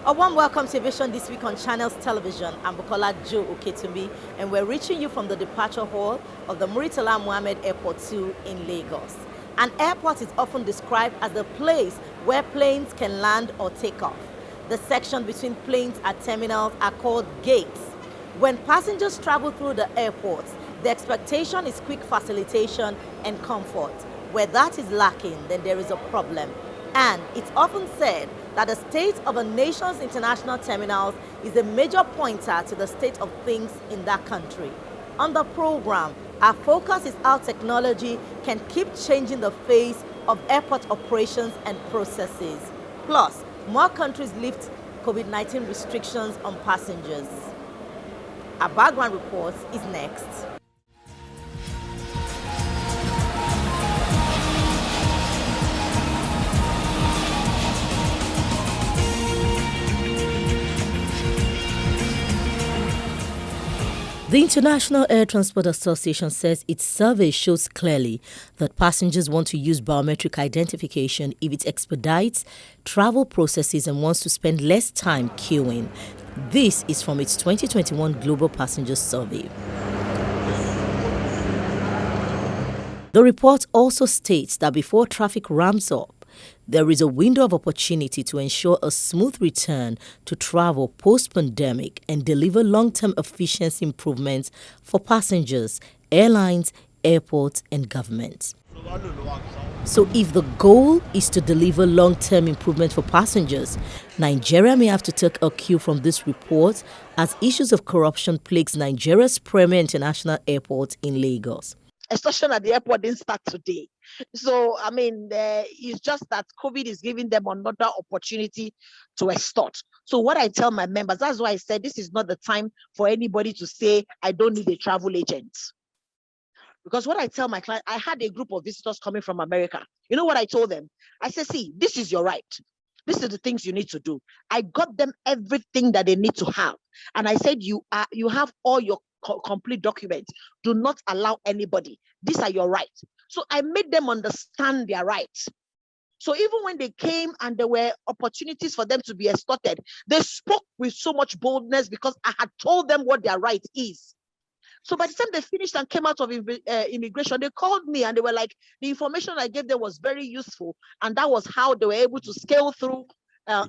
A warm welcome to Aviation this week on Channels Television. I'm Bukola Joe Oketumi, and we're reaching you from the departure hall of the Muritala Mohammed Airport 2 in Lagos. An airport is often described as the place where planes can land or take off. The section between planes at terminals are called gates. When passengers travel through the airports, the expectation is quick facilitation and comfort. Where that is lacking, then there is a problem. And it's often said that the state of a nation's international terminals is a major pointer to the state of things in that country. On the program, our focus is how technology can keep changing the face of airport operations and processes. Plus, more countries lift COVID-19 restrictions on passengers. Our background report is next. The International Air Transport Association says its survey shows clearly that passengers want to use biometric identification if it expedites travel processes and wants to spend less time queuing. This is from its 2021 Global Passenger Survey. The report also states that before traffic ramps up, there is a window of opportunity to ensure a smooth return to travel post-pandemic and deliver long-term efficiency improvements for passengers, airlines, airports, and governments. So if the goal is to deliver long-term improvement for passengers, Nigeria may have to take a cue from this report as issues of corruption plagues Nigeria's premier international airport in Lagos. Extortion at the airport didn't start today. So, it's just that COVID is giving them another opportunity to extort. So what I tell my members, that's why I said this is not the time for anybody to say, I don't need a travel agent. Because what I tell my client, I had a group of visitors coming from America. You know what I told them? I said, see, this is your right. This is the things you need to do. I got them everything that they need to have. And I said, you have all your complete documents. Do not allow anybody. These are your rights. So I made them understand their rights. So even when they came and there were opportunities for them to be extorted, they spoke with so much boldness because I had told them what their right is. So by the time they finished and came out of immigration, they called me and they were like, the information I gave them was very useful. And that was how they were able to scale through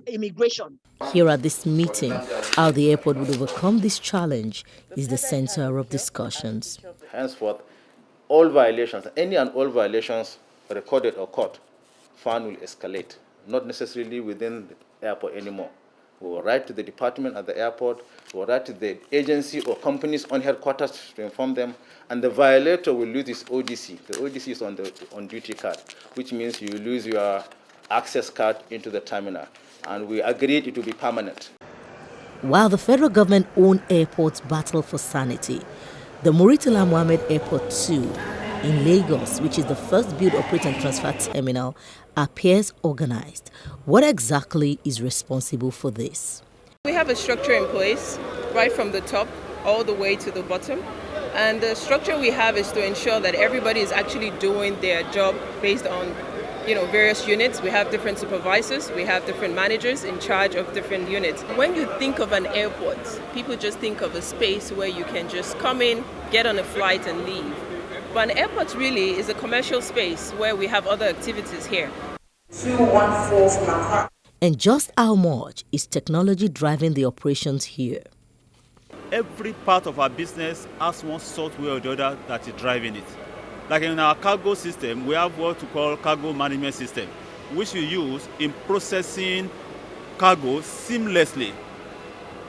immigration. Here at this meeting, how the airport would overcome this challenge is the center of discussions. Henceforth, all violations, any and all violations recorded or caught, fine will escalate, not necessarily within the airport anymore. We will write to the department at the airport, we will write to the agency or companies on headquarters to inform them, and the violator will lose his ODC. The ODC is on the on-duty card, which means you lose your access card into the terminal, and we agreed it will be permanent. While the federal government-owned airports battle for sanity, the Muritala Mohammed Airport 2 in Lagos, which is the first build, operate and transfer terminal, appears organized. What exactly is responsible for this? We have a structure in place, right from the top all the way to the bottom. And the structure we have is to ensure that everybody is actually doing their job based on various units. We have different supervisors, we have different managers in charge of different units. When you think of an airport, people just think of a space where you can just come in, get on a flight and leave. But an airport really is a commercial space where we have other activities here. 214 from Accra. And just how much is technology driving the operations here? Every part of our business has one software or the other that is driving it. Like in our cargo system, we have what we call cargo management system, which we use in processing cargo seamlessly.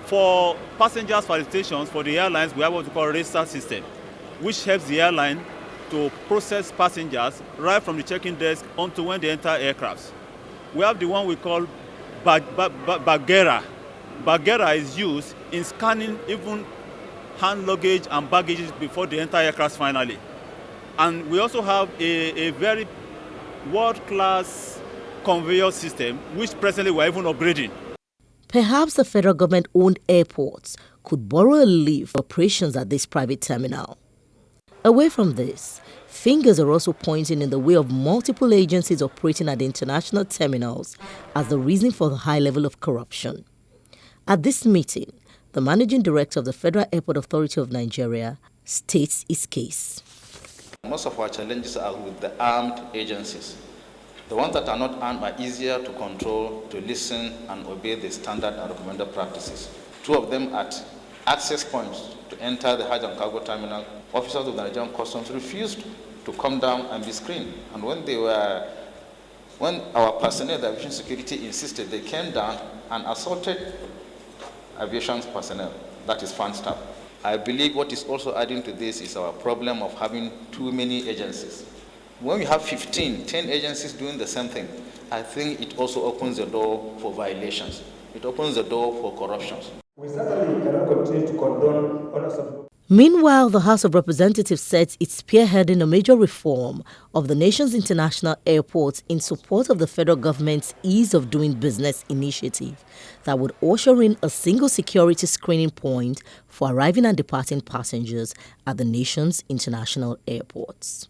For passengers facilitations, for the airlines, we have what we call racer system, which helps the airline to process passengers right from the check-in desk onto when they enter aircrafts. We have the one we call Bagheera. Bagheera is used in scanning even hand luggage and baggage before they enter aircraft finally. And we also have a very world-class conveyor system, which presently we're even upgrading. Perhaps the federal government-owned airports could borrow a leaf for operations at this private terminal. Away from this, fingers are also pointing in the way of multiple agencies operating at the international terminals as the reason for the high level of corruption. At this meeting, the Managing Director of the Federal Airport Authority of Nigeria states his case. Most of our challenges are with the armed agencies. The ones that are not armed are easier to control, to listen, and obey the standard and recommended practices. Two of them at access points to enter the Hajj and Cargo Terminal, officers of the Nigerian Customs refused to come down and be screened. And when our personnel, the aviation security, insisted, they came down and assaulted aviation's personnel, that is fan staff. I believe what is also adding to this is our problem of having too many agencies. When we have 10 agencies doing the same thing, I think it also opens the door for violations. It opens the door for corruptions. We certainly cannot continue to condone unacceptable. Meanwhile, the House of Representatives says it's spearheading a major reform of the nation's international airports in support of the federal government's Ease of Doing Business initiative that would usher in a single security screening point for arriving and departing passengers at the nation's international airports.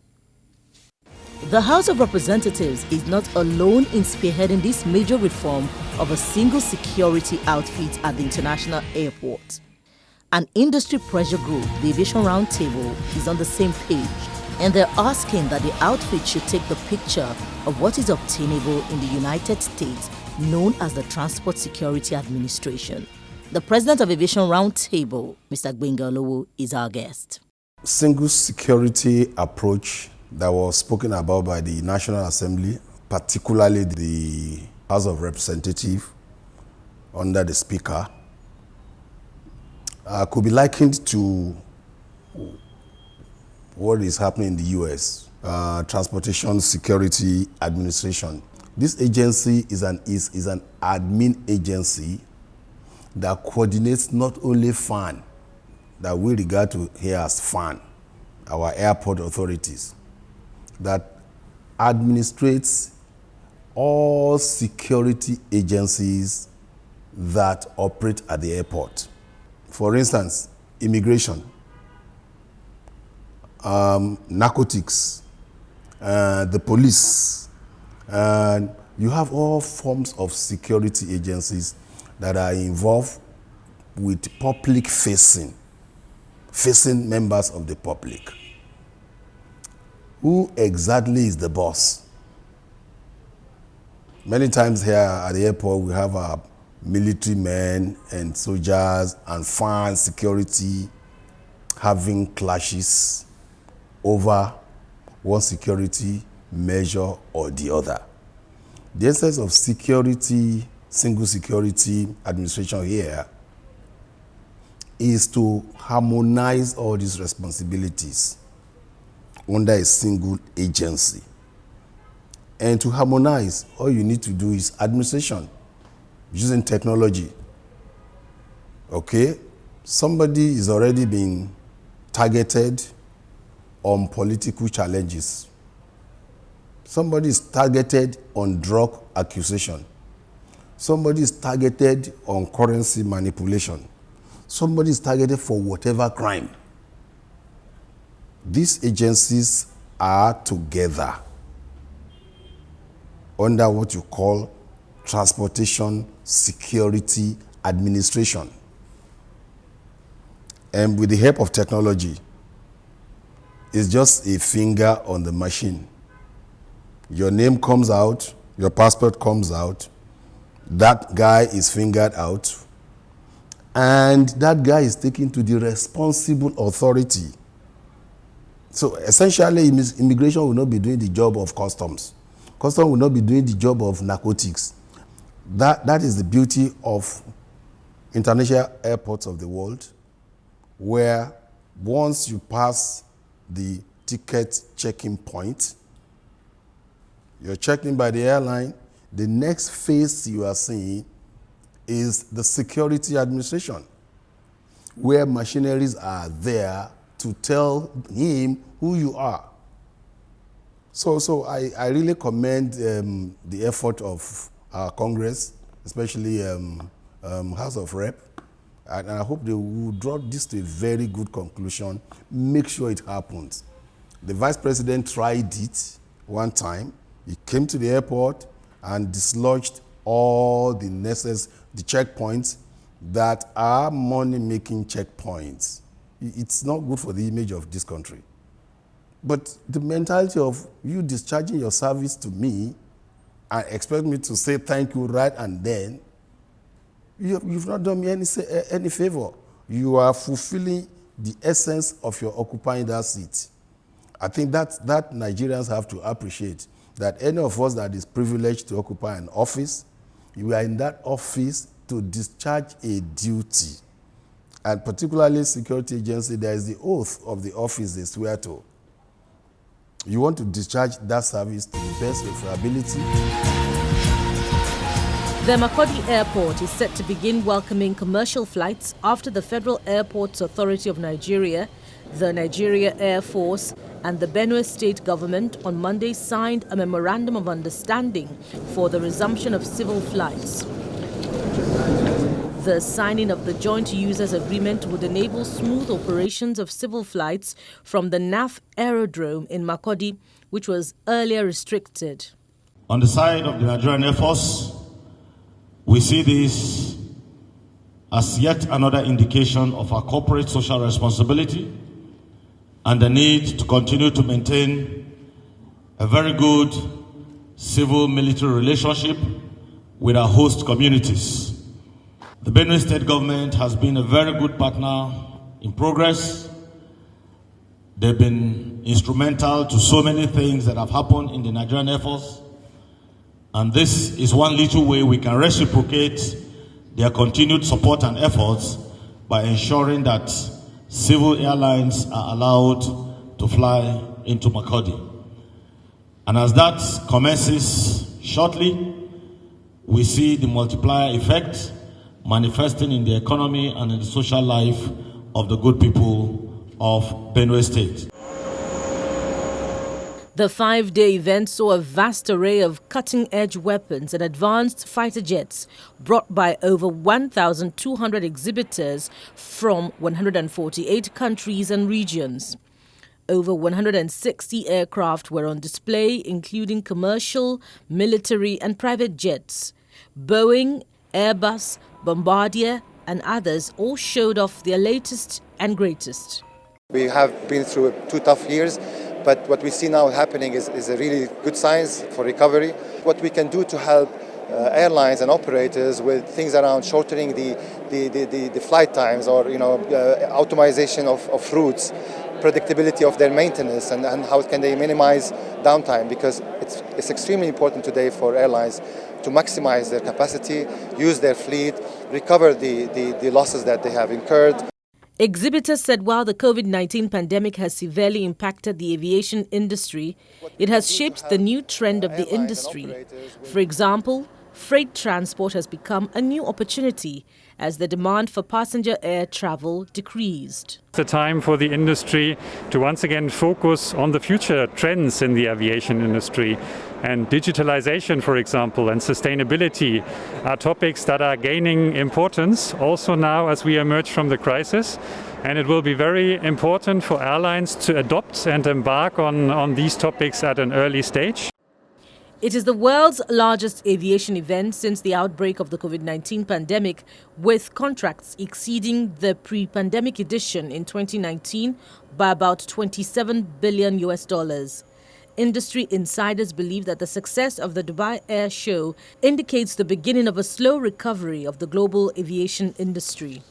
The House of Representatives is not alone in spearheading this major reform of a single security outfit at the international airport. An industry pressure group, the Aviation Roundtable, is on the same page, and they're asking that the outfit should take the picture of what is obtainable in the United States, known as the Transport Security Administration. The president of Aviation Roundtable, Mr. Gbenga, is our guest. Single security approach that was spoken about by the National Assembly, particularly the House of Representatives under the Speaker, could be likened to what is happening in the U.S., Transportation Security Administration. This agency is an admin agency that coordinates not only FAN, that we regard to here as FAN, our airport authorities, that administrates all security agencies that operate at the airport. For instance, immigration, narcotics, the police, and you have all forms of security agencies that are involved with facing members of the public. Who exactly is the boss? Many times here at the airport, we have our military men and soldiers and FAN security having clashes over one security measure or the other. The essence of security, single security administration here is to harmonize all these responsibilities under a single agency. And to harmonize, all you need to do is administration using technology. Okay? Somebody is already being targeted on political challenges. Somebody is targeted on drug accusation. Somebody is targeted on currency manipulation. Somebody is targeted for whatever crime. These agencies are together under what you call Transportation Security Administration. And with the help of technology, it's just a finger on the machine. Your name comes out, your passport comes out, that guy is fingered out, and that guy is taken to the responsible authority. So essentially, immigration will not be doing the job of customs. Customs will not be doing the job of narcotics. That is the beauty of international airports of the world, where once you pass the ticket checking point, you're checked in by the airline, the next phase you are seeing is the security administration, where machineries are there to tell him who you are. So I really commend the effort of our Congress, especially House of Rep, and I hope they will draw this to a very good conclusion, make sure it happens. The Vice President tried it one time. He came to the airport and dislodged all the checkpoints. that are money-making checkpoints. It's not good for the image of this country. But the mentality of you discharging your service to me and expect me to say thank you right and then, you've not done me any favor. You are fulfilling the essence of your occupying that seat. I think that Nigerians have to appreciate that any of us that is privileged to occupy an office, you are in that office to discharge a duty. And particularly security agency, there is the oath of the office they swear to. You want to discharge that service to the best of your ability. The Makurdi Airport is set to begin welcoming commercial flights after the Federal Airports Authority of Nigeria, the Nigeria Air Force, and the Benue State government on Monday signed a memorandum of understanding for the resumption of civil flights. The signing of the Joint Users Agreement would enable smooth operations of civil flights from the NAF aerodrome in Makurdi, which was earlier restricted. On the side of the Nigerian Air Force, we see this as yet another indication of our corporate social responsibility and the need to continue to maintain a very good civil-military relationship with our host communities. The Benue State government has been a very good partner in progress. They've been instrumental to so many things that have happened in the Nigerian Air Force. And this is one little way we can reciprocate their continued support and efforts by ensuring that civil airlines are allowed to fly into Makurdi. And as that commences shortly, we see the multiplier effect manifesting in the economy and in the social life of the good people of Benue State. The 5-day event saw a vast array of cutting-edge weapons and advanced fighter jets brought by over 1,200 exhibitors from 148 countries and regions. Over 160 aircraft were on display, including commercial, military and private jets. Boeing, Airbus, Bombardier and others all showed off their latest and greatest. We have been through 2 tough years, but what we see now happening is a really good signs for recovery. What we can do to help airlines and operators with things around shortening the flight times or automation of routes, predictability of their maintenance and how can they minimize downtime, because it's extremely important today for airlines to maximize their capacity, use their fleet, recover the losses that they have incurred. Exhibitors said while the COVID-19 pandemic has severely impacted the aviation industry, it has shaped the new trend of the industry. For example, freight transport has become a new opportunity as the demand for passenger air travel decreased. It's a time for the industry to once again focus on the future trends in the aviation industry. And digitalization, for example, and sustainability are topics that are gaining importance also now as we emerge from the crisis. And it will be very important for airlines to adopt and embark on these topics at an early stage. It is the world's largest aviation event since the outbreak of the COVID-19 pandemic, with contracts exceeding the pre-pandemic edition in 2019 by about $27 billion. Industry insiders believe that the success of the Dubai Air Show indicates the beginning of a slow recovery of the global aviation industry.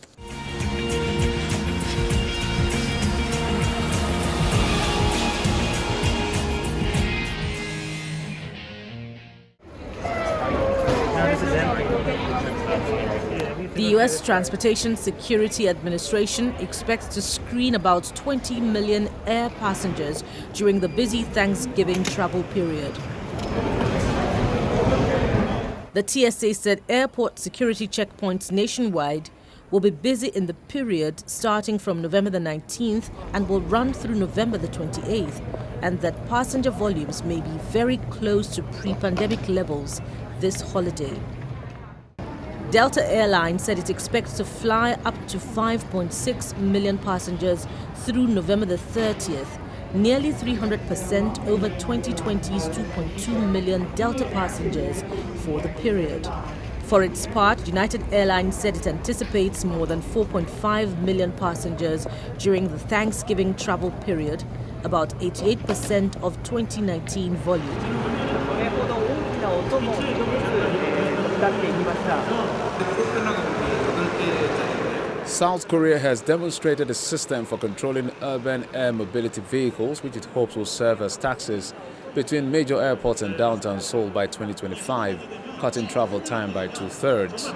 The U.S. Transportation Security Administration expects to screen about 20 million air passengers during the busy Thanksgiving travel period. The TSA said airport security checkpoints nationwide will be busy in the period starting from November the 19th and will run through November the 28th, and that passenger volumes may be very close to pre-pandemic levels this holiday. Delta Airlines said it expects to fly up to 5.6 million passengers through November the 30th, nearly 300% over 2020's 2.2 million Delta passengers for the period. For its part, United Airlines said it anticipates more than 4.5 million passengers during the Thanksgiving travel period, about 88% of 2019 volume. South Korea has demonstrated a system for controlling urban air mobility vehicles, which it hopes will serve as taxis between major airports and downtown Seoul by 2025, cutting travel time by 2/3.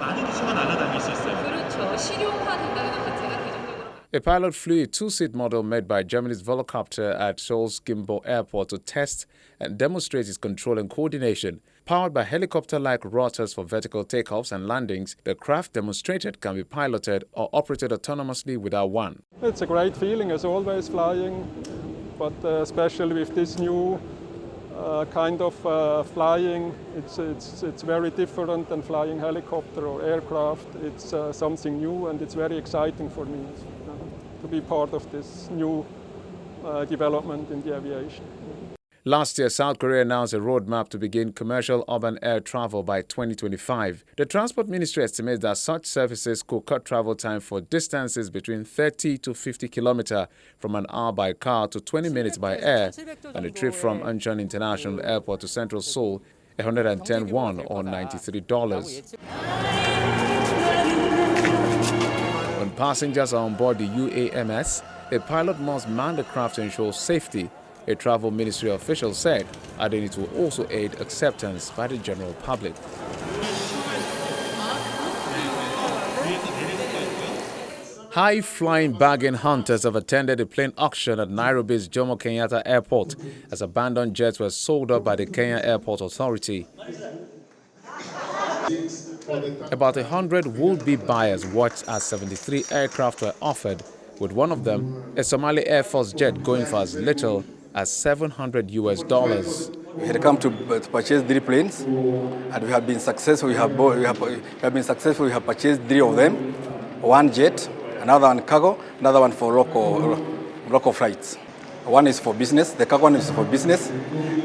A pilot flew a two-seat model made by Germany's Volocopter at Seoul's Gimpo Airport to test and demonstrate its control and coordination. Powered by helicopter-like rotors for vertical takeoffs and landings, the craft demonstrated can be piloted or operated autonomously without one. It's a great feeling as always flying, but especially with this new kind of flying, it's very different than flying helicopter or aircraft. It's something new, and it's very exciting for me to be part of this new development in the aviation. Last year, South Korea announced a roadmap to begin commercial urban air travel by 2025. The Transport Ministry estimates that such services could cut travel time for distances between 30 to 50 kilometers from an hour by car to 20 minutes by air, and a trip from Untitled International Airport to Central Seoul, 110 won or $93. When passengers are on board the UAMS, a pilot must man the craft to ensure safety, a travel ministry official said, adding it will also aid acceptance by the general public. High-flying bargain hunters have attended a plane auction at Nairobi's Jomo Kenyatta Airport as abandoned jets were sold up by the Kenya Airport Authority. About 100 would-be buyers watched as 73 aircraft were offered, with one of them, a Somali Air Force jet, going for as little as $700 US. We had come to purchase 3 planes, and we have been successful. We have purchased 3 of them, 1 jet, another one cargo, another one for local flights. One is for business, the cargo one is for business,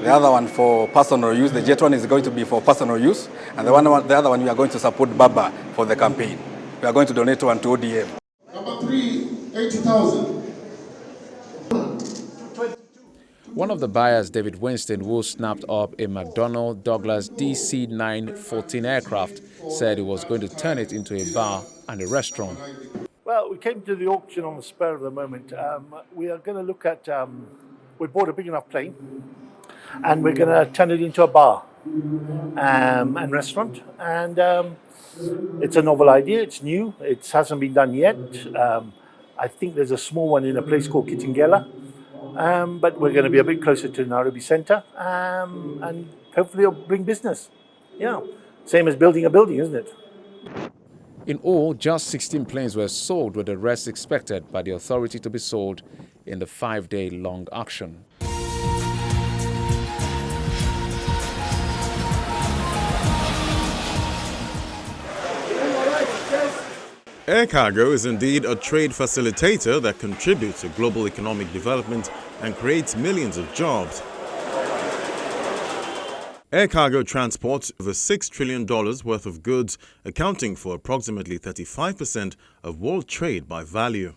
the other one for personal use. The jet one is going to be for personal use, and the other one we are going to support Baba for the campaign. We are going to donate one to ODM. Number 3, 80,000. One of the buyers, David Winston, who snapped up a McDonnell Douglas DC-914 aircraft, said he was going to turn it into a bar and a restaurant. Well, we came to the auction on the spur of the moment. We are going to look at, we bought a big enough plane, and we're going to turn it into a bar and restaurant. And it's a novel idea, it's new, it hasn't been done yet. I think there's a small one in a place called Kitengela. But we're going to be a bit closer to Nairobi Centre, and hopefully it'll bring business. Yeah, same as building a building, isn't it? In all, just 16 planes were sold, with the rest expected by the authority to be sold in the 5-day-long auction. Air cargo is indeed a trade facilitator that contributes to global economic development and creates millions of jobs. Air cargo transports over $6 trillion worth of goods, accounting for approximately 35% of world trade by value.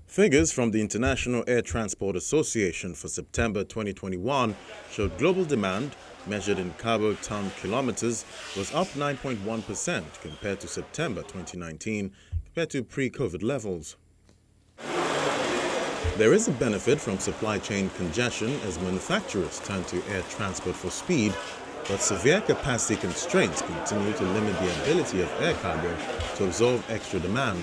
Figures from the International Air Transport Association for September 2021 showed global demand, measured in cargo ton kilometers, was up 9.1% compared to September 2019, compared to pre-COVID levels. There is a benefit from supply chain congestion as manufacturers turn to air transport for speed, but severe capacity constraints continue to limit the ability of air cargo to absorb extra demand.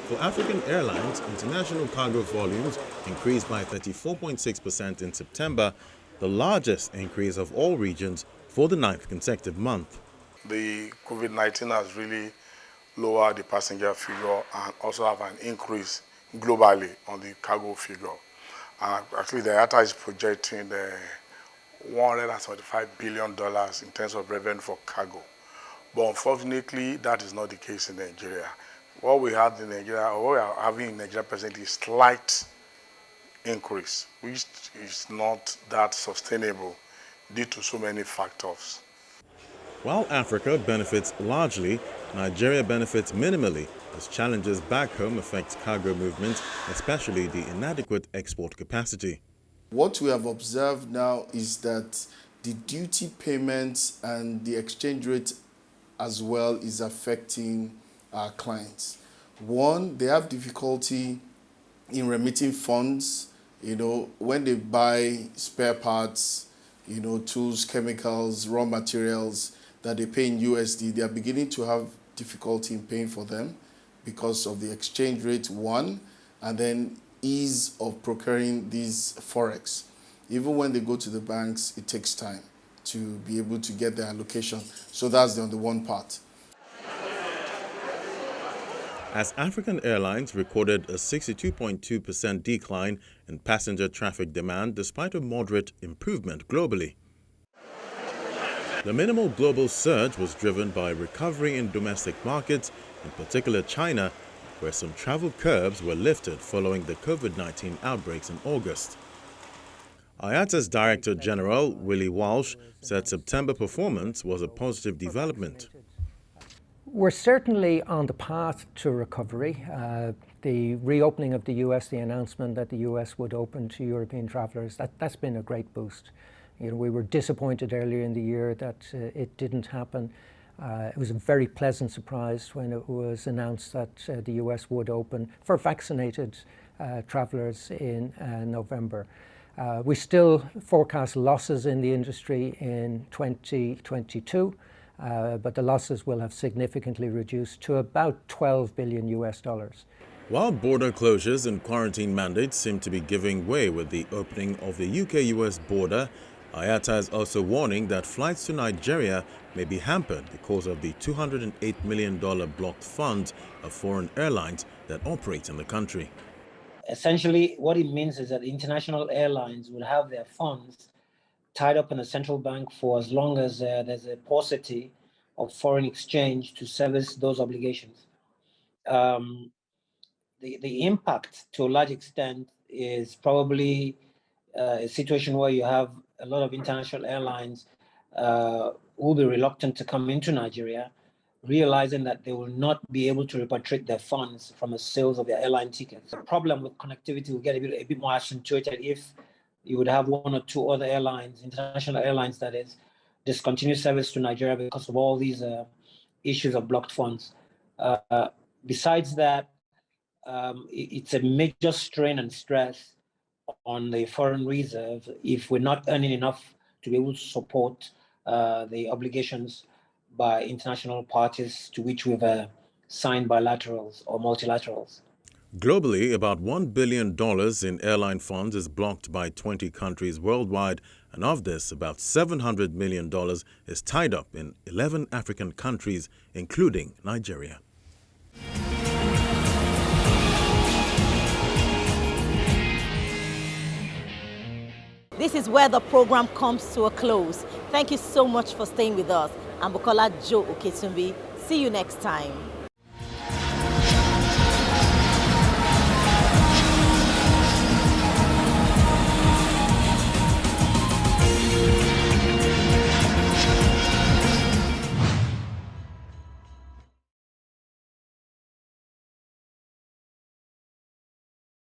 For African airlines, international cargo volumes increased by 34.6% in September, the largest increase of all regions for the 9th consecutive month. The COVID-19 has really lowered the passenger figure and also have an increase globally on the cargo figure. Actually, the IATA is projecting $175 billion in terms of revenue for cargo. But unfortunately, that is not the case in Nigeria. What we have in Nigeria, or what we are having in Nigeria presently, is slight increase, which is not that sustainable due to so many factors. While Africa benefits largely, Nigeria benefits minimally as challenges back home affect cargo movements, especially the inadequate export capacity. What we have observed now is that the duty payments and the exchange rate as well is affecting our clients. One, they have difficulty in remitting funds, when they buy spare parts, tools, chemicals, raw materials that they pay in USD, they are beginning to have difficulty in paying for them because of the exchange rate, one, and then ease of procuring these forex. Even when they go to the banks, it takes time to be able to get their allocation. So that's the one part. As African Airlines recorded a 62.2% decline in passenger traffic demand despite a moderate improvement globally. The minimal global surge was driven by recovery in domestic markets, in particular China, where some travel curbs were lifted following the COVID-19 outbreaks in August. IATA's Director General, Willie Walsh, said September performance was a positive development. We're certainly on the path to recovery. The reopening of the US, the announcement that the US would open to European travellers, that's been a great boost. We were disappointed earlier in the year that it didn't happen. It was a very pleasant surprise when it was announced that the US would open for vaccinated travellers in November. We still forecast losses in the industry in 2022, but the losses will have significantly reduced to about $12 billion US. While border closures and quarantine mandates seem to be giving way with the opening of the UK-US border, IATA is also warning that flights to Nigeria may be hampered because of the $208 million blocked funds of foreign airlines that operate in the country. Essentially, what it means is that international airlines will have their funds tied up in a central bank for as long as there's a paucity of foreign exchange to service those obligations. The impact, to a large extent, is probably a situation where you have a lot of international airlines who will be reluctant to come into Nigeria, realizing that they will not be able to repatriate their funds from the sales of their airline tickets. The problem with connectivity will get a bit more accentuated if you would have one or two other airlines, international airlines that is, discontinue service to Nigeria because of all these issues of blocked funds. Besides that, it's a major strain and stress on the foreign reserve if we're not earning enough to be able to support the obligations by international parties to which we've signed bilaterals or multilaterals. Globally, about $1 billion in airline funds is blocked by 20 countries worldwide, and of this, about $700 million is tied up in 11 African countries, including Nigeria. This is where the program comes to a close. Thank you so much for staying with us. I'm Bukola Joe Oketumbi. See you next time.